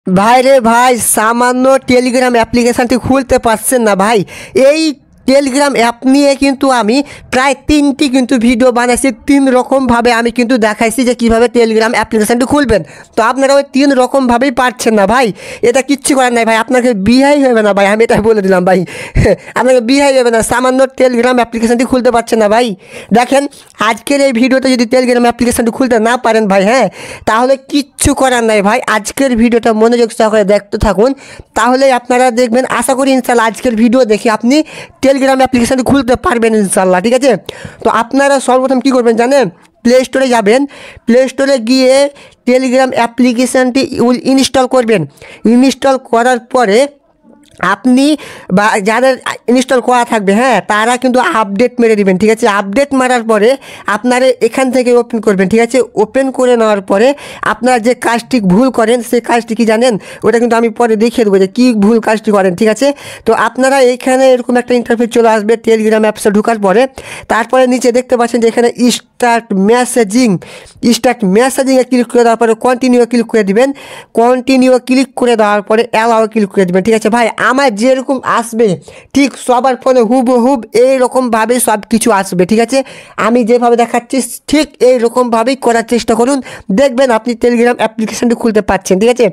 ভাই রে ভাই, সামান্য টেলিগ্রাম অ্যাপ্লিকেশানটি খুলতে পারছেন না ভাই। এই টেলিগ্রাম অ্যাপ নিয়ে কিন্তু আমি প্রায় 3টি কিন্তু ভিডিও বানাইছি। 3 রকমভাবে আমি কিন্তু দেখাইছি যে কীভাবে টেলিগ্রাম অ্যাপ্লিকেশানটি খুলবেন। তো আপনারা ওই 3 রকমভাবেই পারছেন না ভাই। এটা কিচ্ছু করার নাই ভাই, আপনাকে বিহাই হবে না ভাই, আমি এটা বলে দিলাম ভাই। আপনাকে বিহাই হবে না, সামান্য টেলিগ্রাম অ্যাপ্লিকেশানটি খুলতে পারছেন না ভাই। দেখেন, আজকের এই ভিডিওতে যদি টেলিগ্রাম অ্যাপ্লিকেশানটি খুলতে না পারেন ভাই, হ্যাঁ, তাহলে কিচ্ছু করার নাই ভাই। আজকের ভিডিওটা মনোযোগ সহকারে দেখতে থাকুন, তাহলে আপনারা দেখবেন। আশা করি ইনশাল্লাহ আজকের ভিডিও দেখে আপনি টেলিগ্রাম অ্যাপ্লিকেশানটি খুলতে পারবেন ইনশাল্লাহ, ঠিক আছে। তো আপনারা সর্বপ্রথম কী করবেন জানেন? প্লে স্টোরে যাবেন, প্লে স্টোরে গিয়ে টেলিগ্রাম অ্যাপ্লিকেশানটি ইনস্টল করবেন। ইনস্টল করার পরে আপনি বা যাদের ইনস্টল করা থাকবে, হ্যাঁ, তারা কিন্তু আপডেট মেরে দেবেন, ঠিক আছে। আপডেট মারার পরে আপনারা এখান থেকে ওপেন করবেন, ঠিক আছে। ওপেন করে নেওয়ার পরে আপনারা যে কাজটি ভুল করেন সেই কাজটি কি জানেন? ওটা কিন্তু আমি পরে দেখিয়ে দেবো যে কী ভুল কাজটি করেন, ঠিক আছে। তো আপনারা এখানে এরকম একটা ইন্টারফেস চলে আসবে টেলিগ্রাম অ্যাপসে ঢোকার পরে। তারপরে নিচে দেখতে পাচ্ছেন যে এখানে স্টার্ট মেসেজিংয়ে ক্লিক করে দেওয়ার পরে কন্টিনিউ ক্লিক করে দেবেন। কন্টিনিউ ক্লিক করে দেওয়ার পরে অ্যালাও ক্লিক করে দেবেন, ঠিক আছে ভাই। আমার যেরকম আসবে ঠিক সবার ফোনে হুবহুব এইরকমভাবেই সব কিছু আসবে, ঠিক আছে। আমি যেভাবে দেখাচ্ছি ঠিক এইরকমভাবেই করার চেষ্টা করুন, দেখবেন আপনি টেলিগ্রাম অ্যাপ্লিকেশানটি খুলতে পারছেন, ঠিক আছে।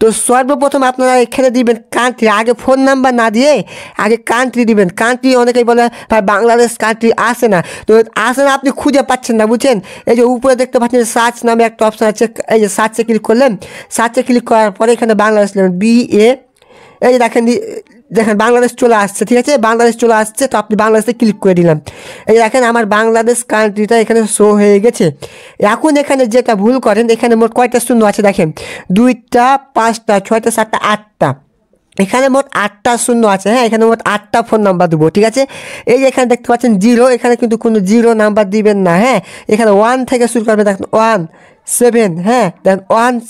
তো সর্বপ্রথম আপনারা এখানে দিবেন কান্ট্রি, আগে ফোন নাম্বার না দিয়ে আগে কান্ট্রি দিবেন। কান্ট্রি অনেকেই বলে ভাই বাংলাদেশ কান্ট্রি আসে না, তো আসে না, আপনি খুঁজে পাচ্ছেন না, বুঝছেন। এই যে উপরে দেখতে পাচ্ছেন সার্চ নামে একটা অপশান আছে, এই যে সার্চে ক্লিক করলেন। সার্চে ক্লিক করার পরে এখানে বাংলাদেশ নেবেন, BA, এই যে দেখেন বাংলাদেশ চলে আসছে, ঠিক আছে। বাংলাদেশ চলে আসছে, তো আপনি বাংলাদেশে ক্লিক করে দিলাম। এই দেখেন আমার বাংলাদেশ কান্ট্রিটা এখানে শো হয়ে গেছে। এখন এখানে যেটা ভুল করেন, এখানে মোট কয়টা শূন্য আছে দেখেন, 2টা 5টা 6টা 7টা 8টা, এখানে মোট 8টা শূন্য আছে, হ্যাঁ। এখানে মোট 8টা ফোন নাম্বার দেবো, ঠিক আছে। এই যে এখানে দেখতে পাচ্ছেন 0, এখানে কিন্তু কোনো 0 নাম্বার দিবেন না, হ্যাঁ। এখানে 1 থেকে শুরু করবেন, দেখেন 17, হ্যাঁ, দেন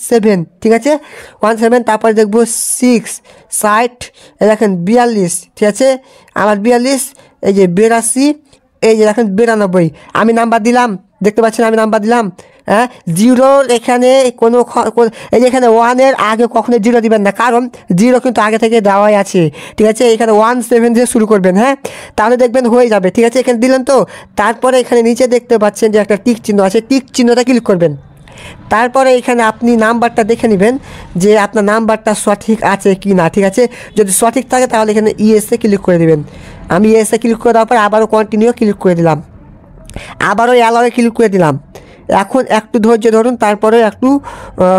17, ঠিক আছে, 17। তারপরে দেখবো 6, 60, দেখেন 42, ঠিক আছে। আমার 42, এই যে 82, এই যে দেখেন 92, আমি নাম্বার দিলাম, দেখতে পাচ্ছেন আমি নাম্বার দিলাম, হ্যাঁ। 0 এখানে কোনো, এই যে এখানে 1-এর আগে কখনো 0 দিবেন না, কারণ 0 কিন্তু আগে থেকে দেওয়াই আছে, ঠিক আছে। এখানে 17 দিয়ে শুরু করবেন, হ্যাঁ, তাহলে দেখবেন হয়ে যাবে, ঠিক আছে। এখানে দিলেন তো, তারপরে এখানে নিচে দেখতে পাচ্ছেন যে একটা টিক চিহ্ন আছে, টিক চিহ্নটা ক্লিক করবেন। তারপরে এখানে আপনি নাম্বারটা দেখে নেবেন যে আপনার নাম্বারটা সঠিক আছে কি না, ঠিক আছে। যদি সঠিক থাকে তাহলে এখানে ইএসএ ক্লিক করে দেবেন। আমি ইএসএ ক্লিক করে দেওয়ার পরে আবারও কন্টিনিউ ক্লিক করে দিলাম, আবারও অ্যালাওয়ে ক্লিক করে দিলাম। এখন একটু ধৈর্য ধরুন, তারপরে একটু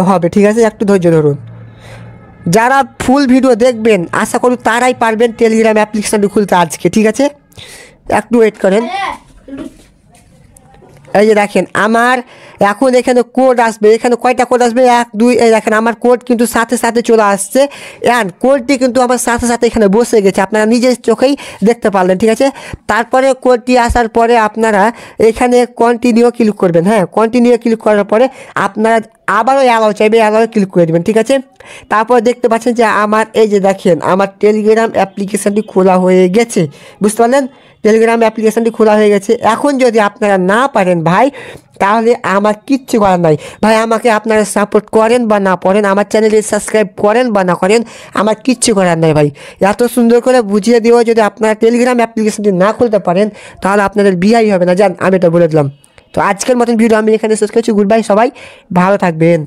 হবে, ঠিক আছে, একটু ধৈর্য ধরুন। যারা ফুল ভিডিও দেখবেন আশা করি তারাই পারবেন টেলিগ্রাম অ্যাপ্লিকেশানটি খুলতে আজকে, ঠিক আছে। একটু ওয়েট করেন। এই যে দেখেন আমার এখন এখানে কোড আসবে, এখানে কয়টা কোড আসবে, 1 2, এই দেখেন আমার কোড কিন্তু সাথে সাথে চলে আসছে, অ্যান্ড কোডটি কিন্তু আমার সাথে সাথে এখানে বসে গেছে, আপনারা নিজের চোখেই দেখতে পারলেন, ঠিক আছে। তারপরে কোডটি আসার পরে আপনারা এখানে কন্টিনিউ ক্লিক করবেন, হ্যাঁ। কন্টিনিউ ক্লিক করার পরে আপনারা আবারও অ্যালাও চাইবে, অ্যালাও ক্লিক করে দেবেন, ঠিক আছে। তারপর দেখতে পাচ্ছেন যে আমার এই যে দেখেন আমার টেলিগ্রাম অ্যাপ্লিকেশানটি খোলা হয়ে গেছে, বুঝতে পারলেন। টেলিগ্রাম অ্যাপ্লিকেশানটি খোলা হয়ে গেছে। এখন যদি আপনারা না পারেন ভাই, তাহলে আমার কিচ্ছু করার নাই ভাই। আমাকে আপনারা সাপোর্ট করেন বা না করেন, আমার চ্যানেলে সাবস্ক্রাইব করেন বা না করেন, আমার কিচ্ছু করার নাই ভাই। এত সুন্দর করে বুঝিয়ে দিও, যদি আপনারা টেলিগ্রাম অ্যাপ্লিকেশানটি না খুলতে পারেন তাহলে আপনাদের বিয়াই হবে না, জান, আমি এটা বলে দিলাম। তো আজকের মতন ভিডিও আমি এখানে শেষ করছি। গুড বাই, সবাই ভালো থাকবেন।